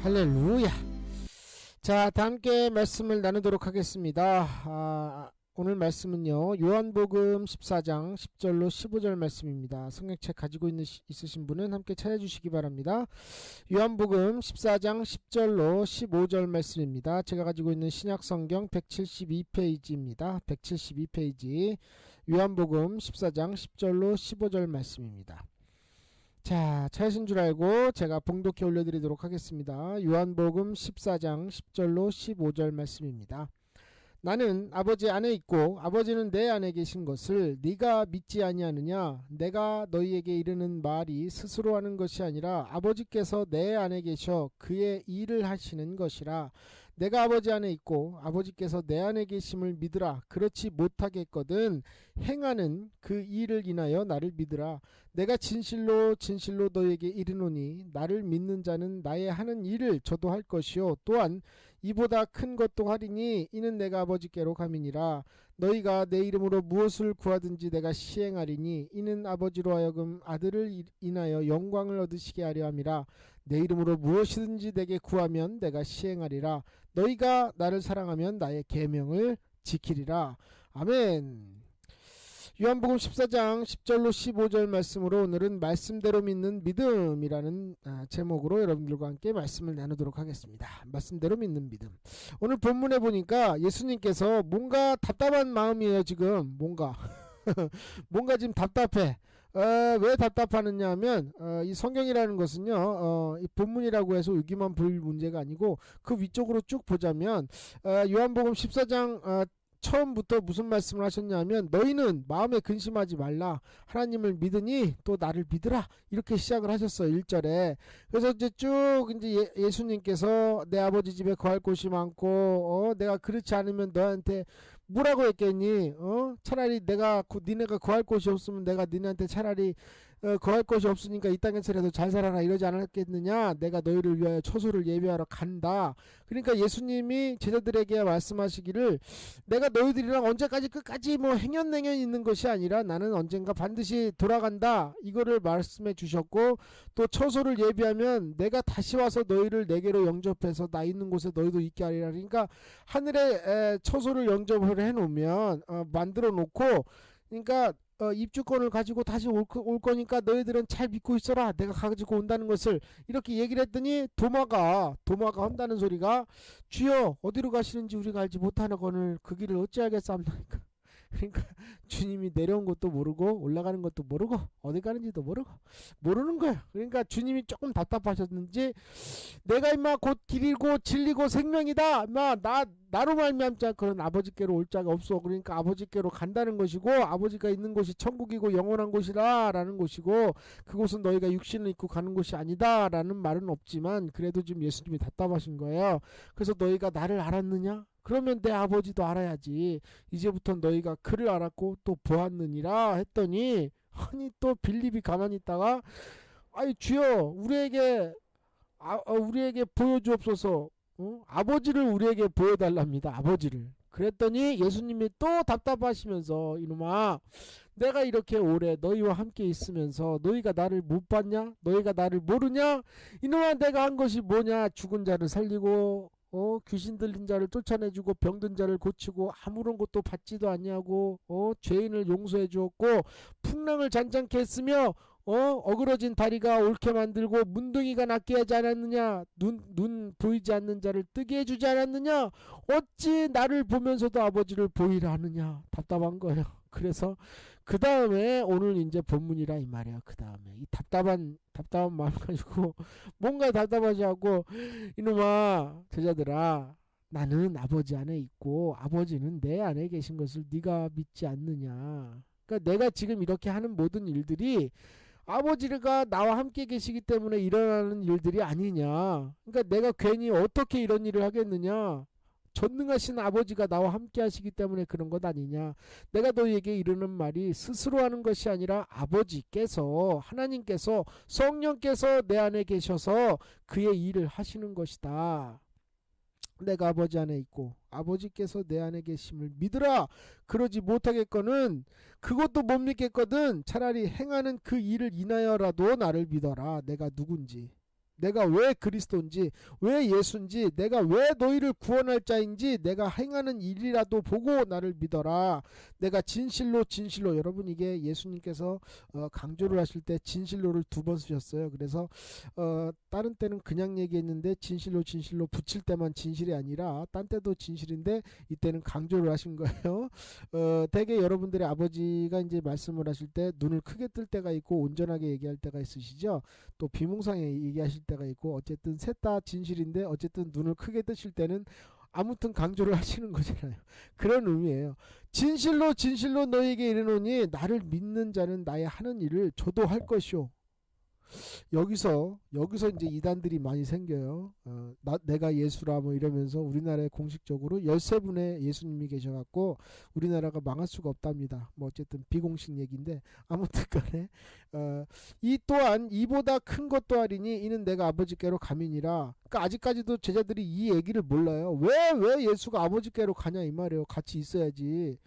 할렐루야. 자, 함께 말씀을 나누도록 하겠습니다. 오늘 말씀은요, 요한복음 14장 10절로 15절 말씀입니다. 성경책 가지고 있으신 분은 함께 찾아주시기 바랍니다. 요한복음 14장 10절로 15절 말씀입니다. 제가 가지고 있는 신약성경 172페이지입니다. 172페이지 요한복음 14장 10절로 15절 말씀입니다. 자, 찾으신 줄 알고 제가 봉독해 올려드리도록 하겠습니다. 요한복음 14장 10절로 15절 말씀입니다. 나는 아버지 안에 있고 아버지는 내 안에 계신 것을 네가 믿지 아니하느냐? 내가 너희에게 이르는 말이 스스로 하는 것이 아니라 아버지께서 내 안에 계셔 그의 일을 하시는 것이라. 내가 아버지 안에 있고 아버지께서 내 안에 계심을 믿으라. 그렇지 못하겠거든 행하는 그 일을 인하여 나를 믿으라. 내가 진실로 진실로 너희에게 이르노니 나를 믿는 자는 나의 하는 일을 저도 할 것이요 또한 이보다 큰 것도 하리니 이는 내가 아버지께로 감이니라. 너희가 내 이름으로 무엇을 구하든지 내가 시행하리니 이는 아버지로 하여금 아들을 인하여 영광을 얻으시게 하려 함이라. 내 이름으로 무엇이든지 내게 구하면 내가 시행하리라. 너희가 나를 사랑하면 나의 계명을 지키리라. 아멘. 요한복음 14장 10절로 15절 말씀으로 오늘은 말씀대로 믿는 믿음이라는 제목으로 여러분들과 함께 말씀을 나누도록 하겠습니다. 말씀대로 믿는 믿음. 오늘 본문에 보니까 예수님께서 뭔가 답답한 마음이에요. 지금 뭔가 지금 답답해. 왜 답답하느냐 하면 이 성경이라는 것은요 이 본문이라고 해서 여기만 볼 문제가 아니고 그 위쪽으로 쭉 보자면 요한복음 14장 처음부터 무슨 말씀을 하셨냐면 너희는 마음에 근심하지 말라. 하나님을 믿으니 또 나를 믿으라. 이렇게 시작을 하셨어요. 1절에. 그래서 이제 쭉 이제 예수님께서 내 아버지 집에 거할 곳이 많고 내가 그렇지 않으면 너한테 뭐라고 했겠니? 차라리 니네가 거할 곳이 없으면 내가 니네한테 차라리 거할 곳이 없으니까 이 땅에서라도 잘 살아라 이러지 않았겠느냐? 내가 너희를 위하여 초소를 예비하러 간다. 그러니까 예수님이 제자들에게 말씀하시기를 내가 너희들이랑 언제까지 끝까지 뭐 행연냉연 있는 것이 아니라 나는 언젠가 반드시 돌아간다. 이거를 말씀해 주셨고 또 초소를 예비하면 내가 다시 와서 너희를 내게로 영접해서 나 있는 곳에 너희도 있게 하리라. 그러니까 하늘에 초소를 영접을 해놓으면 만들어 놓고 그러니까 입주권을 가지고 다시 올 거니까 너희들은 잘 믿고 있어라. 내가 가지고 온다는 것을 이렇게 얘기를 했더니 도마가 한다는 소리가 주여 어디로 가시는지 우리가 알지 못하거늘 그 길을 어찌하겠사옵나이까. 그러니까 주님이 내려온 것도 모르고 올라가는 것도 모르고 어디 가는지도 모르는 거야. 그러니까 주님이 조금 답답하셨는지 내가 임마 곧 길이고 진리고 생명이다. 임마 나로 말미암자 그런 아버지께로 올 자가 없어. 그러니까 아버지께로 간다는 것이고 아버지가 있는 곳이 천국이고 영원한 곳이라 라는 곳이고 그곳은 너희가 육신을 입고 가는 곳이 아니다 라는 말은 없지만 그래도 지금 예수님이 답답하신 거예요. 그래서 너희가 나를 알았느냐? 그러면 내 아버지도 알아야지. 이제부터 너희가 그를 알았고 또 보았느니라 했더니 아니 또 빌립이 가만히 있다가 아이 주여 우리에게 보여주옵소서. 아버지를 우리에게 보여달랍니다. 아버지를. 그랬더니 예수님이 또 답답하시면서 이놈아 내가 이렇게 오래 너희와 함께 있으면서 너희가 나를 못 봤냐? 너희가 나를 모르냐? 이놈아 내가 한 것이 뭐냐? 죽은 자를 살리고 귀신 들린 자를 쫓아내주고 병든 자를 고치고 아무런 것도 받지도 않냐고 죄인을 용서해 주었고 풍랑을 잔잔케 했으며 어그러진 다리가 옳게 만들고 문둥이가 낫게 하지 않았느냐? 눈 보이지 않는 자를 뜨게 해주지 않았느냐? 어찌 나를 보면서도 아버지를 보이라 하느냐? 답답한 거예요. 그래서 그 다음에 오늘 이제 본문이라 이 말이야. 그 다음에 이 답답한 마음 가지고 뭔가 답답하지 않고 이놈아 제자들아 나는 아버지 안에 있고 아버지는 내 안에 계신 것을 네가 믿지 않느냐. 그러니까 내가 지금 이렇게 하는 모든 일들이 아버지가 나와 함께 계시기 때문에 일어나는 일들이 아니냐. 그러니까 내가 괜히 어떻게 이런 일을 하겠느냐. 전능하신 아버지가 나와 함께 하시기 때문에 그런 것 아니냐. 내가 너희에게 이르는 말이 스스로 하는 것이 아니라 아버지께서 하나님께서 성령께서 내 안에 계셔서 그의 일을 하시는 것이다. 내가 아버지 안에 있고 아버지께서 내 안에 계심을 믿으라. 그러지 못하겠거는 그것도 못 믿겠거든 차라리 행하는 그 일을 인하여라도 나를 믿어라. 내가 누군지 내가 왜 그리스도인지, 왜 예수인지, 내가 왜 너희를 구원할 자인지 내가 행하는 일이라도 보고 나를 믿어라. 내가 진실로 진실로, 여러분 이게 예수님께서 강조를 하실 때 진실로를 2번 쓰셨어요. 그래서 다른 때는 그냥 얘기했는데 진실로 진실로 붙일 때만 진실이 아니라 딴 때도 진실인데 이때는 강조를 하신 거예요. 대개 여러분들의 아버지가 이제 말씀을 하실 때 눈을 크게 뜰 때가 있고 온전하게 얘기할 때가 있으시죠. 또 비몽사에 얘기하실 때가 있고, 어쨌든 셋 다 진실인데 어쨌든 눈을 크게 뜨실 때는 아무튼 강조를 하시는 거잖아요. 그런 의미예요. 진실로 진실로 너희에게 이르노니 나를 믿는 자는 나의 하는 일을 저도 할 것이요. 여기서 이제 이단들이 많이 생겨요. 내가 예수라 뭐 이러면서 우리나라에 공식적으로 13분의 예수님이 계셔갖고 우리나라가 망할 수가 없답니다. 뭐 어쨌든 비공식 얘기인데, 아무튼 간에 이 또한 이보다 큰 것도 아리니 이는 내가 아버지께로 가민이라. 그러니까 아직까지도 제자들이 이 얘기를 몰라요. 왜 예수가 아버지께로 가냐 이 말이에요. 같이 있어야지.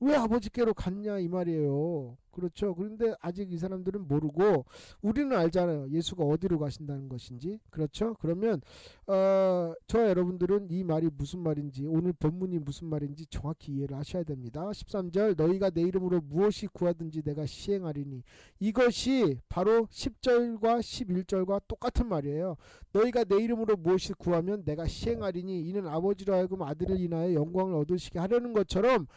왜 아버지께로 갔냐 이 말이에요. 그렇죠. 그런데 아직 이 사람들은 모르고, 우리는 알잖아요. 예수가 어디로 가신다는 것인지. 그렇죠. 그러면 저와 여러분들은 이 말이 무슨 말인지, 오늘 본문이 무슨 말인지 정확히 이해를 하셔야 됩니다. 13절 너희가 내 이름으로 무엇이 구하든지 내가 시행하리니, 이것이 바로 10절과 11절과 똑같은 말이에요. 너희가 내 이름으로 무엇이 구하면 내가 시행하리니 이는 아버지로 하여금 아들을 인하여 영광을 얻으시게 하려는 것처럼,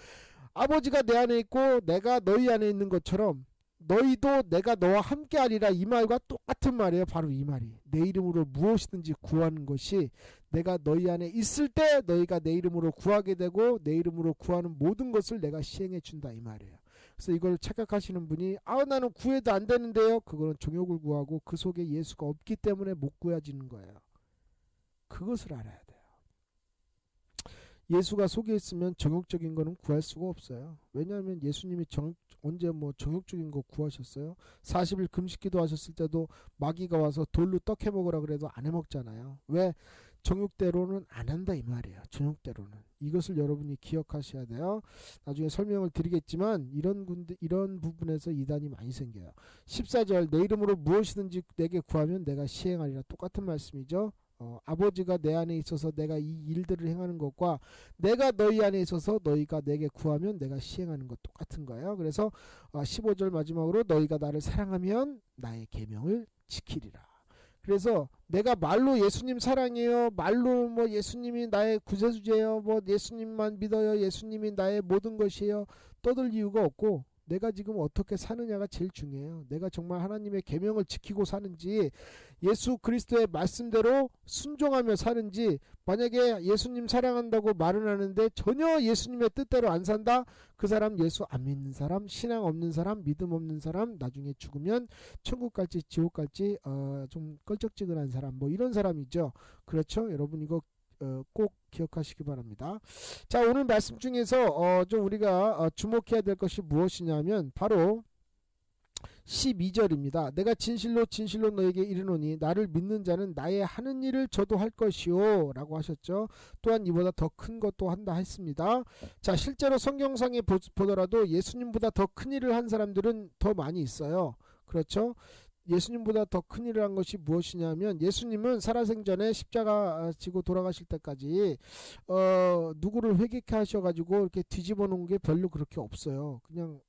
아버지가 내 안에 있고 내가 너희 안에 있는 것처럼 너희도 내가 너와 함께 하리라. 이 말과 똑같은 말이에요. 바로 이 말이, 내 이름으로 무엇이든지 구하는 것이 내가 너희 안에 있을 때 너희가 내 이름으로 구하게 되고 내 이름으로 구하는 모든 것을 내가 시행해 준다 이 말이에요. 그래서 이걸 착각하시는 분이 나는 구해도 안 되는데요. 그거는 정욕을 구하고 그 속에 예수가 없기 때문에 못 구해지는 거예요. 그것을 알아야 돼요. 예수가 속에 있으면 정욕적인 거는 구할 수가 없어요. 왜냐하면 예수님이 언제 뭐 정욕적인 거 구하셨어요? 40일 금식기도 하셨을 때도 마귀가 와서 돌로 떡 해먹으라 그래도 안 해먹잖아요. 왜? 정욕대로는 안 한다 이 말이에요. 정욕대로는. 이것을 여러분이 기억하셔야 돼요. 나중에 설명을 드리겠지만 이런 부분에서 이단이 많이 생겨요. 14절 내 이름으로 무엇이든지 내게 구하면 내가 시행하리라. 똑같은 말씀이죠. 아버지가 내 안에 있어서 내가 이 일들을 행하는 것과 내가 너희 안에 있어서 너희가 내게 구하면 내가 시행하는 것 똑같은 거예요. 그래서 15절 마지막으로 너희가 나를 사랑하면 나의 계명을 지키리라. 그래서 내가 말로 예수님 사랑해요, 말로 뭐 예수님이 나의 구세주제예요, 뭐 예수님만 믿어요, 예수님이 나의 모든 것이에요, 떠들 이유가 없고, 내가 지금 어떻게 사느냐가 제일 중요해요. 내가 정말 하나님의 계명을 지키고 사는지, 예수 그리스도의 말씀대로 순종하며 사는지. 만약에 예수님 사랑한다고 말은 하는데 전혀 예수님의 뜻대로 안 산다, 그 사람 예수 안 믿는 사람, 신앙 없는 사람, 믿음 없는 사람, 나중에 죽으면 천국 갈지 지옥 갈지 좀 껄쩍지근한 사람, 뭐 이런 사람이죠. 그렇죠. 여러분 이거 꼭 기억하시기 바랍니다. 자, 오늘 말씀 중에서 좀 우리가 주목해야 될 것이 무엇이냐면 바로 12절입니다. 내가 진실로 진실로 너에게 이르노니 나를 믿는 자는 나의 하는 일을 저도 할 것이요 라고 하셨죠. 또한 이보다 더 큰 것도 한다 했습니다. 자, 실제로 성경상에 보더라도 예수님보다 더 큰 일을 한 사람들은 더 많이 있어요. 그렇죠. 예수님보다 더 큰 일을 한 것이 무엇이냐면, 예수님은 살아생전에 십자가 지고 돌아가실 때까지 누구를 회개케 하셔가지고 이렇게 뒤집어 놓은 게 별로 그렇게 없어요. 그냥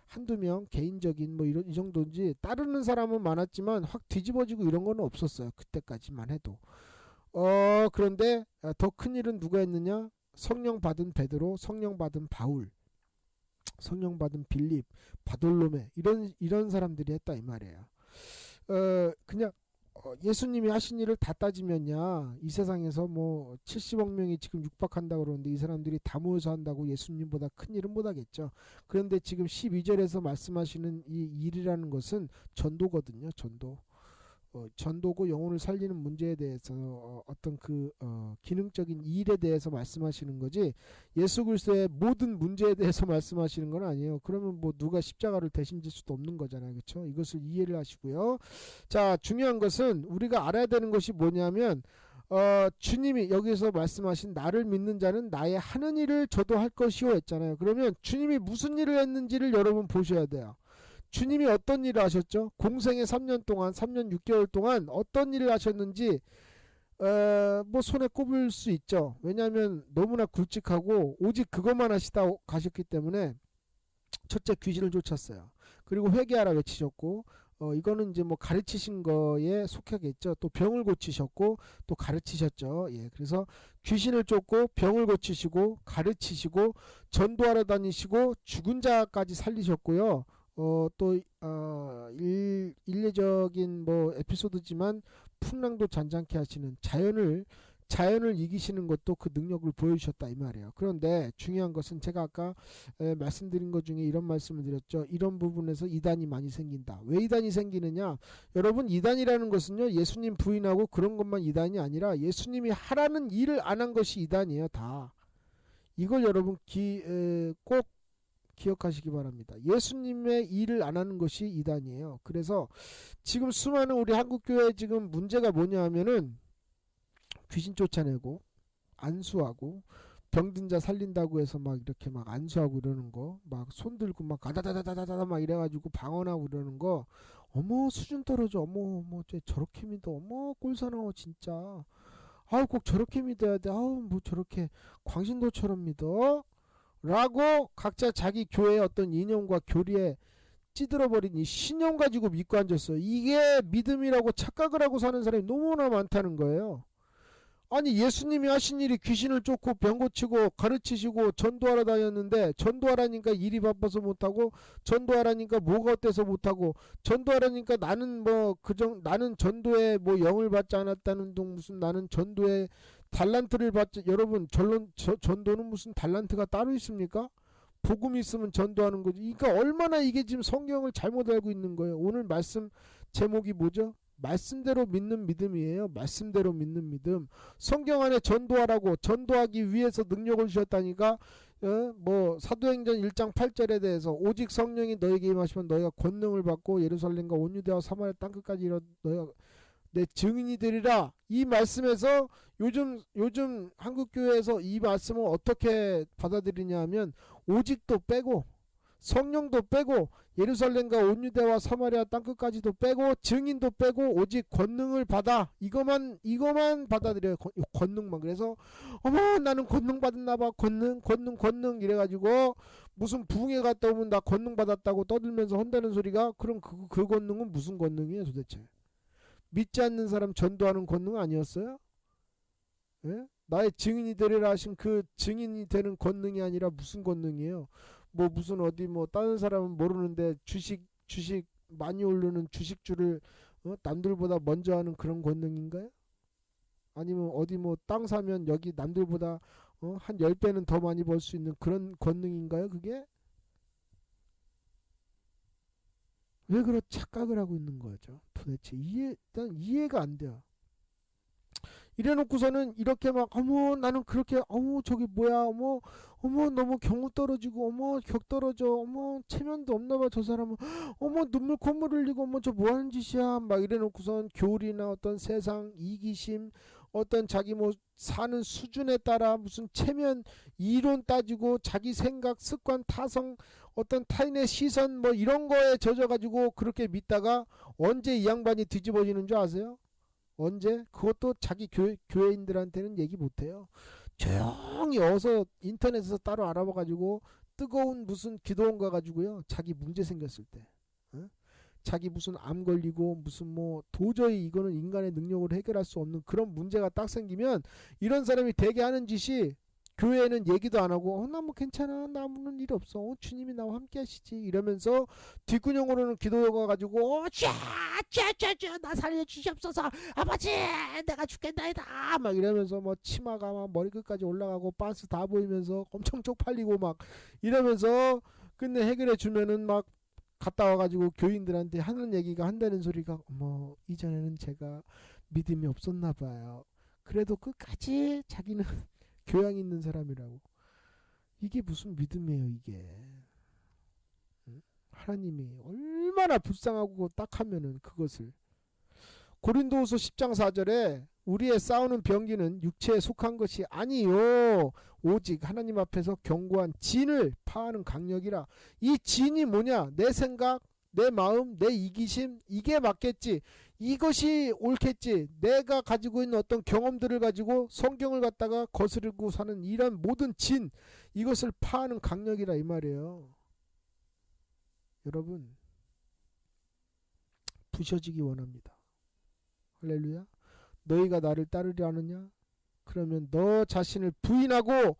한두 명 개인적인 뭐 이 정도인지, 따르는 사람은 많았지만 확 뒤집어지고 이런 거는 없었어요. 그때까지만 해도. 그런데 더 큰 일은 누가 했느냐? 성령 받은 베드로, 성령 받은 바울, 성령 받은 빌립, 바돌로메, 이런 사람들이 했다 이 말이에요. 그냥 예수님이 하신 일을 다 따지면야 이 세상에서 뭐 70억 명이 지금 육박한다고 그러는데 이 사람들이 다 모여서 한다고 예수님보다 큰 일은 못하겠죠. 그런데 지금 12절에서 말씀하시는 이 일이라는 것은 전도거든요. 전도고 영혼을 살리는 문제에 대해서 어떤 그 기능적인 일에 대해서 말씀하시는 거지, 예수 그리스도의 모든 문제에 대해서 말씀하시는 건 아니에요. 그러면 뭐 누가 십자가를 대신 질 수도 없는 거잖아요. 그렇죠? 이것을 이해를 하시고요. 자, 중요한 것은 우리가 알아야 되는 것이 뭐냐면 주님이 여기서 말씀하신 나를 믿는 자는 나의 하는 일을 저도 할 것이요 했잖아요. 그러면 주님이 무슨 일을 했는지를 여러분 보셔야 돼요. 주님이 어떤 일을 하셨죠? 공생의 3년 동안 3년 6개월 동안 어떤 일을 하셨는지 뭐 손에 꼽을 수 있죠. 왜냐하면 너무나 굵직하고 오직 그것만 하시다 가셨기 때문에 첫째 귀신을 쫓았어요. 그리고 회개하라 외치셨고 이거는 이제 뭐 가르치신 거에 속하겠죠. 또 병을 고치셨고 또 가르치셨죠. 예, 그래서 귀신을 쫓고 병을 고치시고 가르치시고 전도하러 다니시고 죽은 자까지 살리셨고요. 또 일례적인 뭐 에피소드지만 풍랑도 잔잔케 하시는 자연을 이기시는 것도 그 능력을 보여주셨다 이 말이에요. 그런데 중요한 것은 제가 아까 말씀드린 것 중에 이런 말씀을 드렸죠. 이런 부분에서 이단이 많이 생긴다. 왜 이단이 생기느냐? 여러분, 이단이라는 것은요, 예수님 부인하고 그런 것만 이단이 아니라 예수님이 하라는 일을 안 한 것이 이단이에요. 다. 이걸 여러분 꼭 기억하시기 바랍니다. 예수님의 일을 안 하는 것이 이단이에요. 그래서 지금 수많은 우리 한국교회 지금 문제가 뭐냐 하면은 귀신 쫓아내고 안수하고 병든 자 살린다고 해서 막 이렇게 막 안수하고 이러는 거, 막 손 들고 막 가다다다다다다 막 이래가지고 방언하고 이러는 거, 어머 수준 떨어져, 어머 저렇게 믿어, 어머 꼴사나워 진짜, 아우 꼭 저렇게 믿어야 돼, 아우 뭐 저렇게 광신도처럼 믿어? 라고 각자 자기 교회의 어떤 이념과 교리에 찌들어버린 이 신념 가지고 믿고 앉았어요. 이게 믿음이라고 착각을 하고 사는 사람이 너무나 많다는 거예요. 아니, 예수님이 하신 일이 귀신을 쫓고 병 고치고 가르치시고 전도하러 다녔는데, 전도하라니까 일이 바빠서 못하고, 전도하라니까 뭐가 어때서 못하고, 전도하라니까 나는 나는 전도에 뭐 영을 받지 않았다는 둥, 무슨 나는 전도에 달란트를 받지. 여러분, 전도는 무슨 달란트가 따로 있습니까? 복음이 있으면 전도하는 거지. 그러니까 얼마나 이게 지금 성경을 잘못 알고 있는 거예요. 오늘 말씀 제목이 뭐죠? 말씀대로 믿는 믿음이에요. 말씀대로 믿는 믿음. 성경 안에 전도하라고, 전도하기 위해서 능력을 주셨다니까. 뭐 사도행전 1장 8절에 대해서 오직 성령이 너에게 임하시면 너희가 권능을 받고 예루살렘과 온 유대와 사마리아 땅끝까지 너희가 내 증인이 되리라. 이 말씀에서 요즘 한국교회에서 이 말씀을 어떻게 받아들이냐 하면, 오직도 빼고 성령도 빼고 예루살렘과 온 유대와 사마리아 땅끝까지도 빼고 증인도 빼고 오직 권능을 받아. 이거만 받아들여요. 권능만. 그래서 어머 나는 권능 받았나봐. 권능 이래가지고 무슨 부흥회 갔다 오면 나 권능 받았다고 떠들면서 한다는 소리가, 그럼 그 권능은 무슨 권능이에요 도대체? 믿지 않는 사람 전도하는 권능 아니었어요? 예? 나의 증인이 되리라 하신 그 증인이 되는 권능이 아니라 무슨 권능이에요? 뭐 무슨 어디 뭐 다른 사람은 모르는데 주식 많이 오르는 주식주를 남들보다 먼저 하는 그런 권능인가요? 아니면 어디 뭐 땅 사면 여기 남들보다 한 10배는 더 많이 벌 수 있는 그런 권능인가요? 그게? 왜 그런 착각을 하고 있는 거죠? 도대체 일단 이해가 안 돼요. 이래놓고서는 이렇게 막 어머 나는 그렇게, 어머 저기 뭐야, 어머 너무 경우 떨어지고, 어머 격 떨어져, 어머 체면도 없나봐 저 사람은, 어머 눈물 콧물 흘리고, 어머 저 뭐하는 짓이야, 막 이래놓고선 교리나 어떤 세상 이기심, 어떤 자기 뭐 사는 수준에 따라 무슨 체면 이론 따지고 자기 생각 습관 타성 어떤 타인의 시선 뭐 이런 거에 젖어가지고 그렇게 믿다가 언제 이 양반이 뒤집어지는 줄 아세요? 언제? 그것도 자기 교회인들한테는 얘기 못해요. 조용히 어서 인터넷에서 따로 알아봐가지고 뜨거운 무슨 기도원 가가지고요, 자기 문제 생겼을 때, 자기 무슨 암 걸리고 무슨 뭐 도저히 이거는 인간의 능력으로 해결할 수 없는 그런 문제가 딱 생기면 이런 사람이 대개 하는 짓이, 교회에는 얘기도 안 하고 나 뭐 괜찮아, 나 아무런 일 없어, 주님이 나와 함께 하시지 이러면서 뒷구녕으로는 기도가 가지고 나 살려주시옵소서 아버지 내가 죽겠나이다 막 이러면서 뭐 치마가 막 머리끝까지 올라가고 반스 다 보이면서 엄청 쪽팔리고 막 이러면서, 근데 해결해 주면은 막 갔다 와가지고 교인들한테 하는 얘기가, 한다는 소리가, 어머 이전에는 제가 믿음이 없었나 봐요. 그래도 끝까지 자기는 교양 있는 사람이라고. 이게 무슨 믿음이에요 이게? 하나님이 얼마나 불쌍하고 딱하면은 그것을. 고린도후서 10장 4절에 우리의 싸우는 병기는 육체에 속한 것이 아니요 오직 하나님 앞에서 견고한 진을 파하는 강력이라. 이 진이 뭐냐? 내 생각, 내 마음, 내 이기심, 이게 맞겠지. 이것이 옳겠지. 내가 가지고 있는 어떤 경험들을 가지고 성경을 갖다가 거스르고 사는 이런 모든 진, 이것을 파하는 강력이라 이 말이에요. 여러분, 부셔지기 원합니다. 할렐루야. 너희가 나를 따르려 하느냐? 그러면 너 자신을 부인하고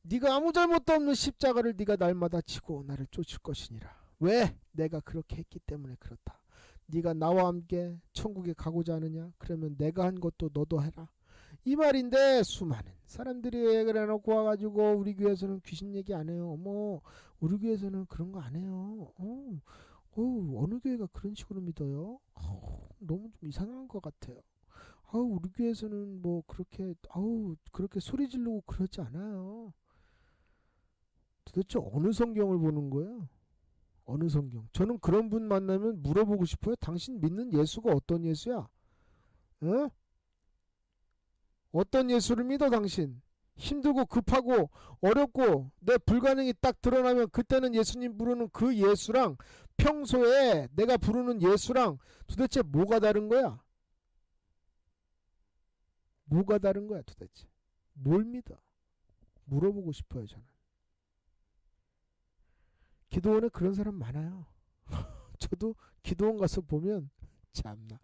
네가 아무 잘못도 없는 십자가를 네가 날마다 지고 나를 쫓을 것이니라. 왜? 내가 그렇게 했기 때문에 그렇다. 네가 나와 함께 천국에 가고자 하느냐? 그러면 내가 한 것도 너도 해라. 이 말인데 수많은 사람들이 얘기를 해놓고 와가지고 우리 교회에서는 귀신 얘기 안 해요. 우리 교회에서는 그런 거 안 해요. 어느 교회가 그런 식으로 믿어요? 너무 좀 이상한 것 같아요. 우리 교회에서는 뭐 그렇게 그렇게 소리 지르고 그러지 않아요. 도대체 어느 성경을 보는 거예요? 어느 성경? 저는 그런 분 만나면 물어보고 싶어요. 당신 믿는 예수가 어떤 예수야? 어? 어떤 예수를 믿어 당신? 힘들고 급하고 어렵고 내 불가능이 딱 드러나면 그때는 예수님 부르는 그 예수랑 평소에 내가 부르는 예수랑 도대체 뭐가 다른 거야? 뭐가 다른 거야 도대체? 뭘 믿어? 물어보고 싶어요 저는. 기도원에 그런 사람 많아요. 저도 기도원 가서 보면 참나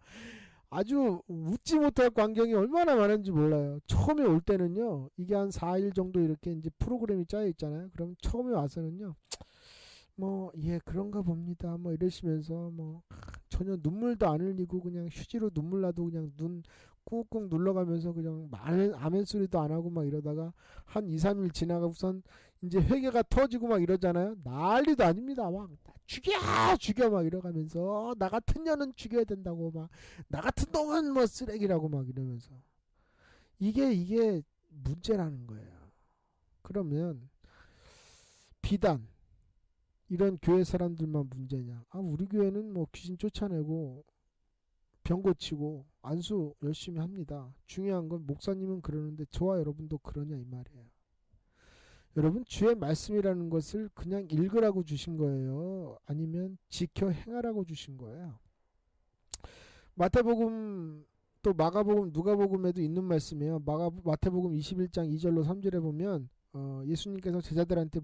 아주 웃지 못할 광경이 얼마나 많은지 몰라요. 처음에 올 때는요, 이게 한 4일 정도 이렇게 이제 프로그램이 짜여 있잖아요. 그럼 처음에 와서는요, 그런가 봅니다. 이러시면서 전혀 눈물도 안 흘리고 그냥 휴지로 눈물 나도 그냥 눈 꾹꾹 눌러가면서 그냥 아멘 소리도 안 하고 막 이러다가 한 2, 3일 지나가고선 이제 회개가 터지고 막 이러잖아요. 난리도 아닙니다. 막 죽여 막 이러가면서 나 같은 년은 죽여야 된다고 막 나 같은 놈은 쓰레기라고 막 이러면서 이게 문제라는 거예요. 그러면 비단 이런 교회 사람들만 문제냐? 우리 교회는 귀신 쫓아내고 병 고치고 안수 열심히 합니다. 중요한 건 목사님은 그러는데 저와 여러분도 그러냐 이 말이에요. 여러분 주의 말씀이라는 것을 그냥 읽으라고 주신 거예요? 아니면 지켜 행하라고 주신 거예요? 마태복음 또 마가복음 누가복음에도 있는 말씀이에요. 마태복음 21장 2절로 3절에 보면 예수님께서 제자들한테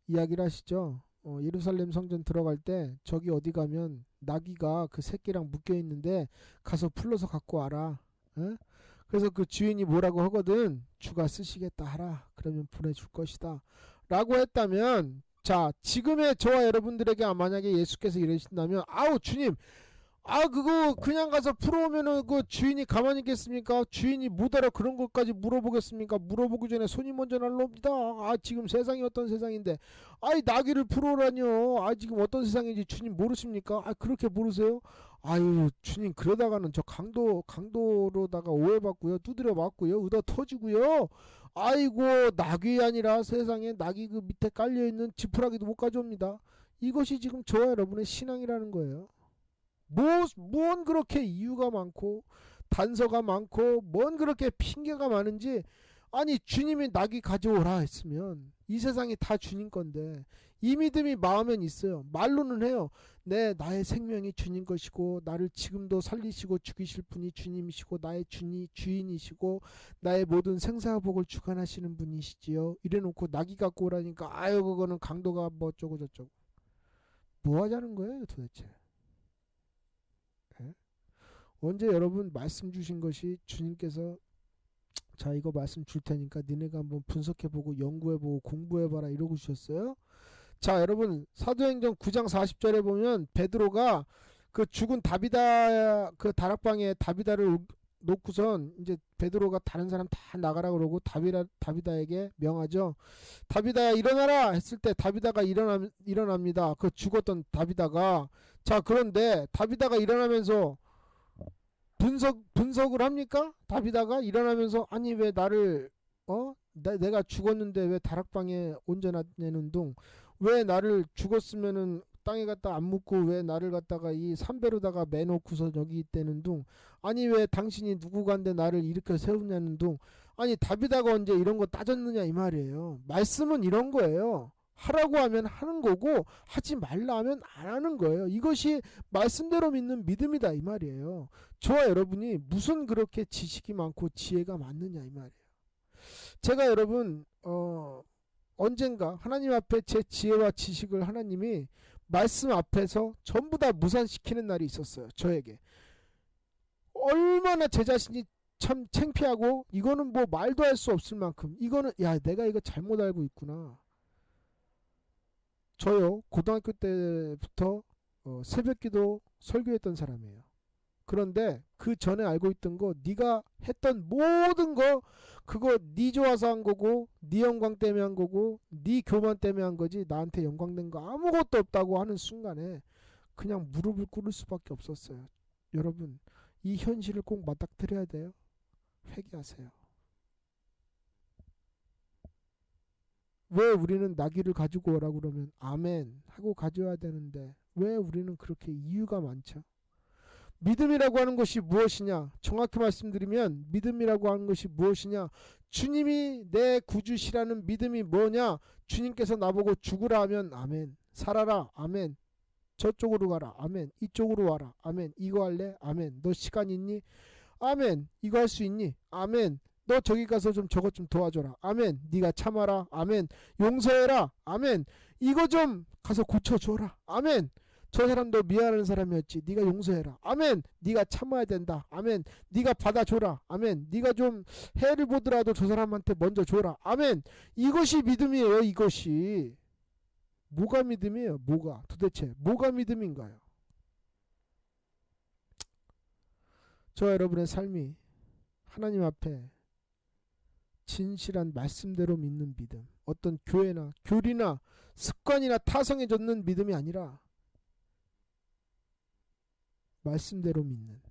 이야기를 하시죠. 예루살렘 성전 들어갈 때 저기 어디 가면 나귀가 그 새끼랑 묶여 있는데 가서 풀러서 갖고 와라. 에? 그래서 그 주인이 뭐라고 하거든 주가 쓰시겠다 하라. 그러면 보내줄 것이다 라고 했다면, 자 지금의 저와 여러분들에게 만약에 예수께서 이러신다면 주님 그거 그냥 가서 풀어오면은 그 주인이 가만히 있겠습니까? 주인이 못 알아 그런 것까지 물어보겠습니까? 물어보기 전에 손이 먼저 날라옵니다. 지금 세상이 어떤 세상인데 나귀를 풀어오라뇨. 지금 어떤 세상인지 주님 모르십니까? 그렇게 모르세요? 주님 그러다가는 저 강도로다가 오해받고요, 두드려 맞고요, 의도 터지고요. 나귀 아니라 세상에 나귀 그 밑에 깔려있는 지푸라기도 못 가져옵니다. 이것이 지금 저와 여러분의 신앙이라는 거예요. 뭔 그렇게 이유가 많고 단서가 많고 뭔 그렇게 핑계가 많은지. 주님이 나귀 가져오라 했으면 이 세상이 다 주님 건데 이 믿음이 마음엔 있어요. 말로는 해요. 나의 생명이 주님 것이고 나를 지금도 살리시고 죽이실 분이 주님이시고 나의 주인이시고 나의 모든 생사복을 주관하시는 분이시지요. 이래놓고 나귀 갖고 오라니까 그거는 강도가 어쩌고 저쩌고. 뭐 하자는 거예요 도대체? 언제 여러분 말씀 주신 것이 주님께서 자 이거 말씀 줄 테니까 니네가 한번 분석해보고 연구해보고 공부해봐라 이러고 주셨어요? 자 여러분 사도행전 9장 40절에 보면 베드로가 그 죽은 다비다 그 다락방에 다비다를 놓고선 이제 베드로가 다른 사람 다 나가라 그러고 다비다에게 명하죠. 다비다야 일어나라 했을 때 다비다가 일어납니다. 그 죽었던 다비다가. 자 그런데 다비다가 일어나면서 분석을 합니까? 다비다가 일어나면서 왜 나를 내가 죽었는데 왜 다락방에 얹어놨냐는 둥, 왜 나를 죽었으면은 땅에 갖다 안 묻고 왜 나를 갖다가 이 삼배로다가 매놓고서 여기 있다는 둥, 왜 당신이 누구간데 나를 일으켜 세우냐는 둥. 다비다가 언제 이런 거 따졌느냐 이 말이에요. 말씀은 이런 거예요. 하라고 하면 하는 거고 하지 말라 하면 안 하는 거예요. 이것이 말씀대로 믿는 믿음이다 이 말이에요. 저와 여러분이 무슨 그렇게 지식이 많고 지혜가 많느냐 이 말이에요. 제가 여러분 언젠가 하나님 앞에 제 지혜와 지식을 하나님이 말씀 앞에서 전부 다 무산시키는 날이 있었어요. 저에게. 얼마나 제 자신이 참 창피하고 이거는 뭐 말도 할 수 없을 만큼 이거는 야 내가 이거 잘못 알고 있구나. 저요 고등학교 때부터 새벽기도 설교했던 사람이에요. 그런데 그 전에 알고 있던 거 네가 했던 모든 거 그거 네 좋아서 한 거고 네 영광 때문에 한 거고 네 교만 때문에 한 거지 나한테 영광된 거 아무것도 없다고 하는 순간에 그냥 무릎을 꿇을 수밖에 없었어요. 여러분 이 현실을 꼭 맞닥뜨려야 돼요. 회개하세요. 왜 우리는 나귀를 가지고 오라고 그러면 아멘 하고 가져와야 되는데 왜 우리는 그렇게 이유가 많죠? 믿음이라고 하는 것이 무엇이냐? 정확히 말씀드리면 믿음이라고 하는 것이 무엇이냐? 주님이 내 구주시라는 믿음이 뭐냐? 주님께서 나보고 죽으라 하면 아멘. 살아라 아멘. 저쪽으로 가라 아멘. 이쪽으로 와라 아멘. 이거 할래 아멘. 너 시간 있니? 아멘. 이거 할 수 있니? 아멘. 너 저기 가서 좀 저것 좀 도와줘라 아멘. 네가 참아라 아멘. 용서해라 아멘. 이거 좀 가서 고쳐줘라 아멘. 저 사람도 미안한 사람이었지 네가 용서해라 아멘. 네가 참아야 된다 아멘. 네가 받아줘라 아멘. 네가 좀 해를 보더라도 저 사람한테 먼저 줘라 아멘. 이것이 믿음이에요. 이것이 뭐가 믿음이에요? 뭐가 도대체 뭐가 믿음인가요? 저와 여러분의 삶이 하나님 앞에 진실한 말씀대로 믿는 믿음, 어떤 교회나 교리나 습관이나 타성에 젖는 믿음이 아니라 말씀대로 믿는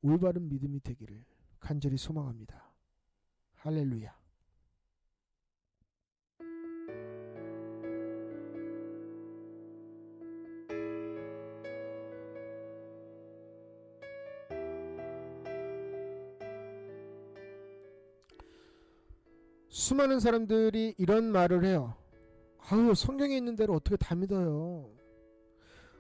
올바른 믿음이 되기를 간절히 소망합니다. 할렐루야. 수많은 사람들이 이런 말을 해요. 아유 성경에 있는 대로 어떻게 다 믿어요.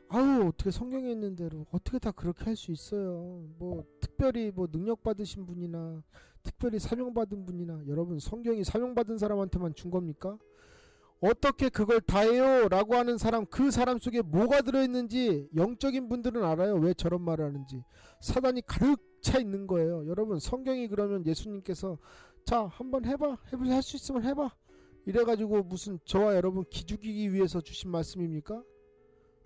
아유 어떻게 성경에 있는 대로 어떻게 다 그렇게 할 수 있어요. 뭐 특별히 뭐 능력 받으신 분이나 특별히 사명 받은 분이나 여러분 성경이 사명 받은 사람한테만 준 겁니까? 어떻게 그걸 다 해요 라고 하는 사람 그 사람 속에 뭐가 들어있는지 영적인 분들은 알아요. 왜 저런 말을 하는지. 사단이 가득 차 있는 거예요. 여러분 성경이 그러면 예수님께서 자 한번 해봐 할 수 있으면 해봐 이래가지고 무슨 저와 여러분 기죽이기 위해서 주신 말씀입니까?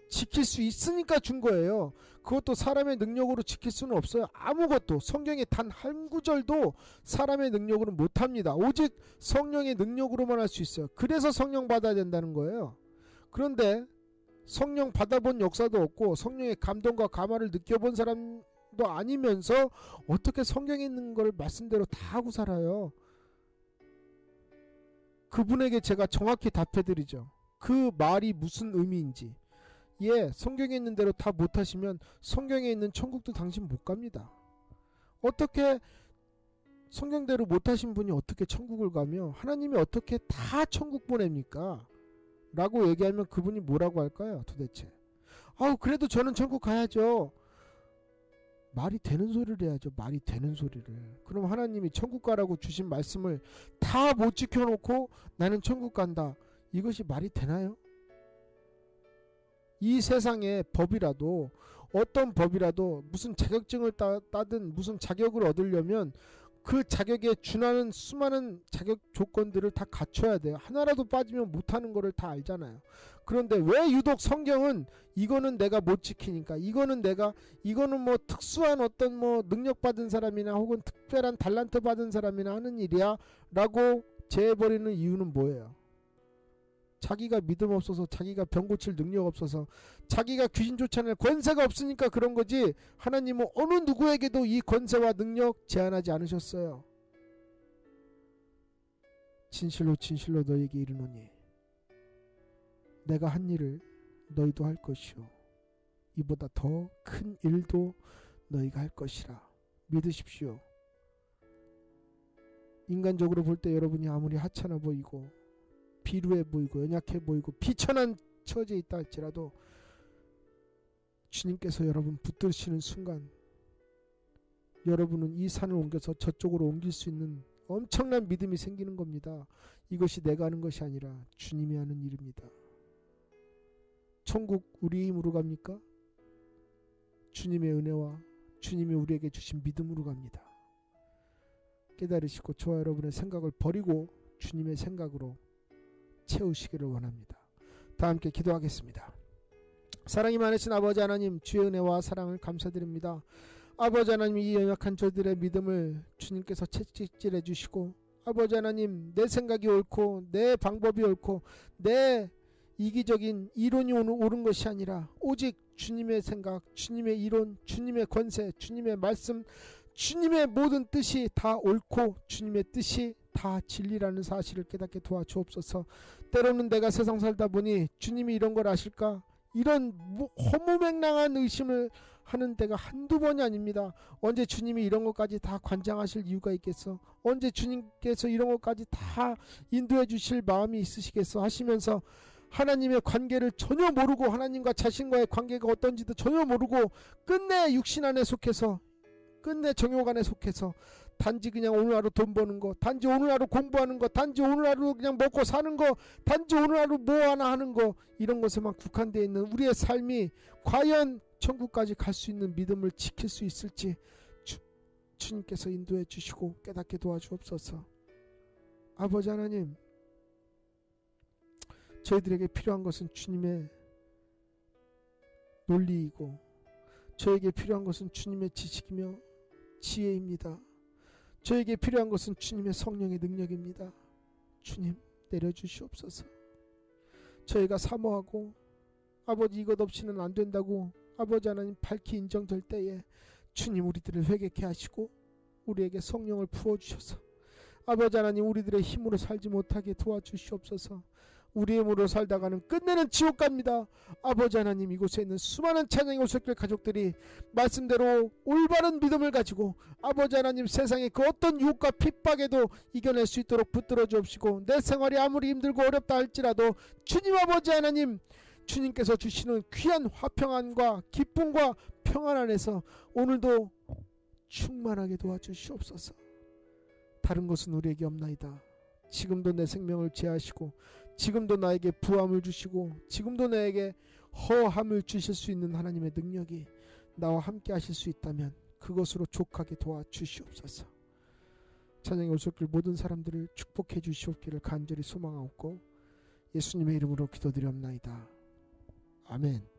지킬 수 있으니까 준 거예요. 그것도 사람의 능력으로 지킬 수는 없어요. 아무것도 성경의 단 한 구절도 사람의 능력으로는 못합니다. 오직 성령의 능력으로만 할 수 있어요. 그래서 성령 받아야 된다는 거예요. 그런데 성령 받아본 역사도 없고 성령의 감동과 감화를 느껴본 사람도 아니면서 어떻게 성경에 있는 걸 말씀대로 다 하고 살아요. 그분에게 제가 정확히 답해드리죠. 그 말이 무슨 의미인지. 예, 성경에 있는 대로 다 못하시면 성경에 있는 천국도 당신 못 갑니다. 어떻게 성경대로 못하신 분이 어떻게 천국을 가며 하나님이 어떻게 다 천국 보냅니까? 라고 얘기하면 그분이 뭐라고 할까요 도대체? 아우 그래도 저는 천국 가야죠. 말이 되는 소리를 해야죠. 말이 되는 소리를. 그럼 하나님이 천국 가라고 주신 말씀을 다 못 지켜놓고 나는 천국 간다. 이것이 말이 되나요? 이 세상의 법이라도 어떤 법이라도 무슨 자격증을 따든 무슨 자격을 얻으려면 그 자격에 준하는 수많은 자격 조건들을 다 갖춰야 돼요. 하나라도 빠지면 못하는 거를 다 알잖아요. 그런데 왜 유독 성경은 이거는 내가 못 지키니까 이거는 뭐 특수한 어떤 뭐 능력 받은 사람이나 혹은 특별한 달란트 받은 사람이나 하는 일이야 라고 제해버리는 이유는 뭐예요? 자기가 믿음 없어서 자기가 병 고칠 능력 없어서 자기가 귀신 쫓아낼 권세가 없으니까 그런 거지 하나님은 어느 누구에게도 이 권세와 능력 제한하지 않으셨어요. 진실로 진실로 너에게 이르노니 내가 한 일을 너희도 할 것이요 이보다 더 큰 일도 너희가 할 것이라 믿으십시오. 인간적으로 볼 때 여러분이 아무리 하찮아 보이고 비루해 보이고 연약해 보이고 비천한 처지에 있다 할지라도 주님께서 여러분 붙드시는 순간 여러분은 이 산을 옮겨서 저쪽으로 옮길 수 있는 엄청난 믿음이 생기는 겁니다. 이것이 내가 하는 것이 아니라 주님이 하는 일입니다. 천국 우리 힘으로 갑니까? 주님의 은혜와 주님이 우리에게 주신 믿음으로 갑니다. 깨달으시고 저와 여러분의 생각을 버리고 주님의 생각으로 채우시기를 원합니다. 다 함께 기도하겠습니다. 사랑이 많으신 아버지 하나님, 주의 은혜와 사랑을 감사드립니다. 아버지 하나님, 이 연약한 저들의 믿음을 주님께서 채찍질해 주시고, 아버지 하나님, 내 생각이 옳고 내 방법이 옳고 내 이기적인 이론이 옳은 것이 아니라 오직 주님의 생각, 주님의 이론, 주님의 권세, 주님의 말씀, 주님의 모든 뜻이 다 옳고 주님의 뜻이 다 진리라는 사실을 깨닫게 도와주옵소서. 때로는 내가 세상 살다 보니 주님이 이런 걸 아실까? 이런 허무맹랑한 의심을 하는 때가 한두 번이 아닙니다. 언제 주님이 이런 것까지 다 관장하실 이유가 있겠어? 언제 주님께서 이런 것까지 다 인도해 주실 마음이 있으시겠어? 하시면서 하나님의 관계를 전혀 모르고, 하나님과 자신과의 관계가 어떤지도 전혀 모르고 끝내 육신 안에 속해서, 끝내 정욕 안에 속해서 단지 그냥 오늘 하루 돈 버는 거, 단지 오늘 하루 공부하는 거, 단지 오늘 하루 그냥 먹고 사는 거, 단지 오늘 하루 뭐 하나 하는 거, 이런 것에만 국한되어 있는 우리의 삶이 과연 천국까지 갈 수 있는 믿음을 지킬 수 있을지 주님께서 인도해 주시고 깨닫게 도와주옵소서. 아버지 하나님, 저희들에게 필요한 것은 주님의 논리이고 저에게 필요한 것은 주님의 지식이며 지혜입니다. 저에게 필요한 것은 주님의 성령의 능력입니다. 주님, 내려주시옵소서. 저희가 사모하고 아버지 이것 없이는 안 된다고 아버지 하나님 밝히 인정될 때에 주님 우리들을 회개케 하시고 우리에게 성령을 부어주셔서 아버지 하나님 우리들의 힘으로 살지 못하게 도와주시옵소서. 우리의 힘으로 살다가는 끝내는 지옥 갑니다. 아버지 하나님, 이곳에 있는 수많은 찬양의 오솔길 가족들이 말씀대로 올바른 믿음을 가지고 아버지 하나님 세상의 그 어떤 유혹과 핍박에도 이겨낼 수 있도록 붙들어 주옵시고, 내 생활이 아무리 힘들고 어렵다 할지라도 주님 아버지 하나님, 주님께서 주시는 귀한 화평안과 기쁨과 평안 안에서 오늘도 충만하게 도와주시옵소서. 다른 것은 우리에게 없나이다. 지금도 내 생명을 제하시고 지금도 나에게 부함을 주시고 지금도 나에게 허함을 주실 수 있는 하나님의 능력이 나와 함께 하실 수 있다면 그것으로 족하게 도와주시옵소서. 찬양의 오솔길 모든 사람들을 축복해 주시옵기를 간절히 소망하옵고 예수님의 이름으로 기도드리옵나이다. 아멘.